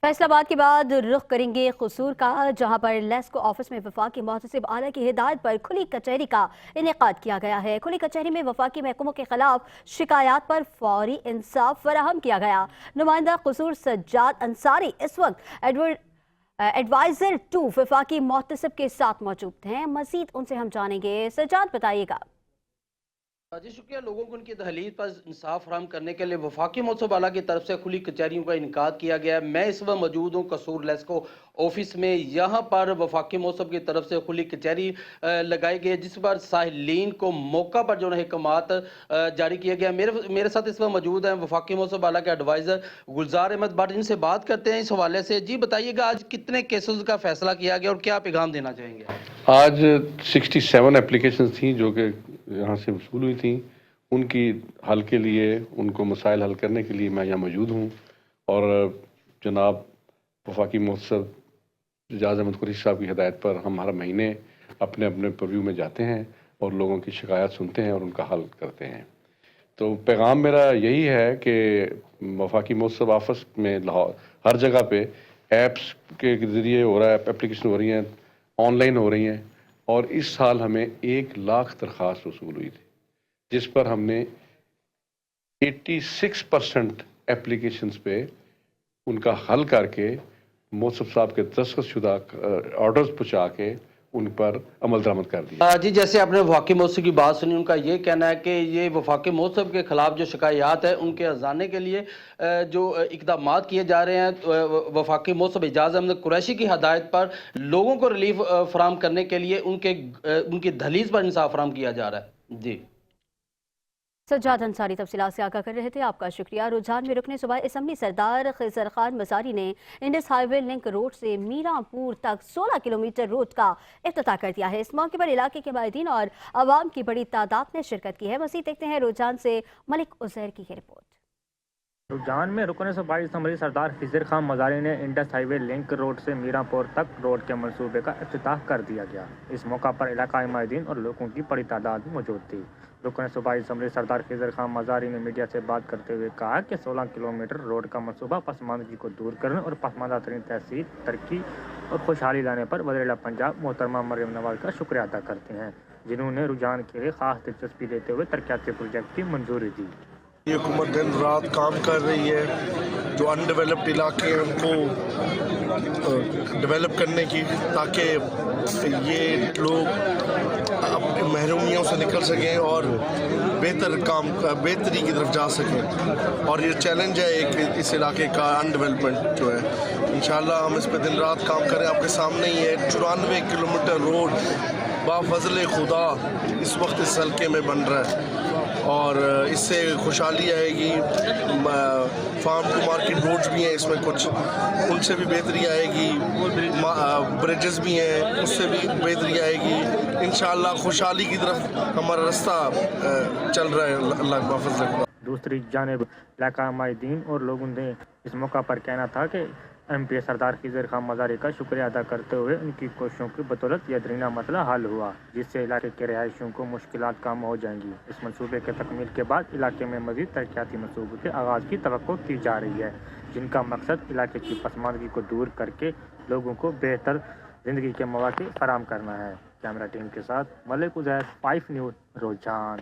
फैसलाबाद के बाद रुख करेंगे कसूर का, जहां पर लेस्को ऑफिस में वफाकी मुहतसिब आला की हिदायत पर खुली कचहरी का इनेकाद किया गया है। खुली कचहरी में वफाकी महकमों के खिलाफ शिकायत पर फौरी इंसाफ फराहम किया गया। नुमाइंदा कसूर सज्जाद अंसारी इस वक्त एडवाइजर 2 वफाकी मुहतसिब के साथ मौजूद हैं। मजीद उनसे हम जानेंगे। सज्जाद, बताइएगा। जी शुक्रिया। लोगों को उनकी दहलीज पर इंसाफ फराहम करने के लिए वफाकी मौसम आला की तरफ से खुली कचहरियों का इनकाद किया गया है। मैं इस वक्त मौजूद हूँ कसूर लेस्को ऑफिस में। यहाँ पर वफाकी मौसम की तरफ से खुली कचहरी लगाई गई है, जिस पर साहिलीन को मौका पर जो है अहकामात जारी किया गया। मेरे साथ इस वक्त मौजूद हैं वफाकी मौसम आला के एडवाइज़र गुलजार अहमद भट्ट। इनसे बात करते हैं इस हवाले से। जी बताइएगा, आज कितने केसेस का फैसला किया गया और क्या पैगाम देना चाहेंगे? आज 67 एप्लीकेशन थी जो कि यहाँ से वसूल हुई थी। उनकी हल के लिए, उनको मसाइल हल करने के लिए मैं यहाँ मौजूद हूँ। और जनाब वफाकी मुहतसिब सज्जाद अहमद कुरैशी साहब की हिदायत पर हम हर महीने अपने अपने परव्यू में जाते हैं और लोगों की शिकायत सुनते हैं और उनका हल करते हैं। तो पैगाम मेरा यही है कि वफाकी मुहतसिब ऑफिस में लाहौर हर जगह पे ऐप्स के ज़रिए हो रहा है, एप्लीकेशन हो रही हैं, ऑनलाइन हो रही हैं। और इस साल हमें 1 लाख दरख्वास्त वसूल हुई थी, जिस पर हमने 86% एप्लीकेशंस पे उनका हल करके मुहतसिब साहब के दस्तखतशुदा ऑर्डर्स पहुँचा के उन पर अमल दरामद कर दिया। जी, जैसे आपने वफाकी मौसम की बात सुनी, उनका ये कहना है कि ये वफाकी मौसम के खिलाफ जो शिकायत है उनके अजाने के लिए जो इकदाम किए जा रहे हैं, वफाकी मौसम सज्जाद अहमद कुरैशी की हदायत पर लोगों को रिलीफ फराहम करने के लिए उनकी दहलीज पर इंसाफ फराहम किया जा रहा है। जी सज्जाद अंसारी तफसीलात से आगाह कर रहे थे, आपका शुक्रिया। रुझान में रुकने सुबह असम्बली सरदार खिजर खान मजारी ने इंडस हाईवे लिंक रोड से मीरापुर तक 16 किलोमीटर रोड का इफ्तिताह कर दिया है। इस मौके पर इलाके के माहिदीन और आवाम की बड़ी तादाद ने शिरकत की है। मज़ीद देखते हैं रुझान से मलिक उजैर की रिपोर्ट। रुझान में रुकने से बाईस असम्बली सरदार खिजर खान मजारी ने इंडस हाईवे लिंक रोड से मीरापुर तक रोड के मंसूबे का इफ्तिताह कर दिया गया। इस मौका पर इलाकाई माहिदीन और लोगों की बड़ी तादाद मौजूद थी। रुकने सूबाई असम्बली सरदार खिजर खान मजारी ने मीडिया से बात करते हुए कहा कि 16 किलोमीटर रोड का मंसूबा पसमानदगी को दूर करने और पसमानदा तरीन तहसील तरक्की और खुशहाली लाने पर वज़ीर पंजाब मोहतरमा मरियम नवाज का शुक्रिया अदा करते हैं, जिन्होंने रुझान के लिए खास दिलचस्पी लेते हुए तरक्याती प्रोजेक्ट की मंजूरी दी। ये हुकूमत दिन रात काम कर रही है जो अनडेवलप्ड इलाके हैं उनको डेवलप करने की, ताकि ये लोग अपनी महरूमियों से निकल सकें और बेहतरी की तरफ जा सकें। और ये चैलेंज है एक इस इलाके का अनडेवलपमेंट जो है। इंशाल्लाह हम इस पर दिन रात काम करें। आपके सामने ही है 94 किलोमीटर रोड बाफजल खुदा इस वक्त इस हल्के में बन रहा है और इससे खुशहाली आएगी। फार्म टू मार्केट रोड्स भी हैं इसमें, कुछ उनसे भी बेहतरी आएगी। ब्रिजेस भी हैं, उससे भी बेहतरी आएगी। इंशाअल्लाह खुशहाली की तरफ हमारा रास्ता चल रहा है अल्लाह का फजल है। दूसरी जानिब इलाका माहिदीन और लोगों ने इस मौका पर कहना था कि MP सरदार खिजर खान मजारी का शुक्रिया अदा करते हुए उनकी कोशिशों की बदौलत यह दरीना मसला हल हुआ, जिससे इलाके के रहायशियों को मुश्किलात कम हो जाएंगी। इस मंसूबे के तकमील के बाद इलाके में मज़ीद तरक्याती मंसूबों के आगाज़ की तवक्को की जा रही है, जिनका मकसद इलाके की पसमानदगी को दूर करके लोगों को बेहतर ज़िंदगी के मौके फराहम करना है। कैमरा टीम के साथ मलिक उजैर, 5 न्यूज़, रुझान।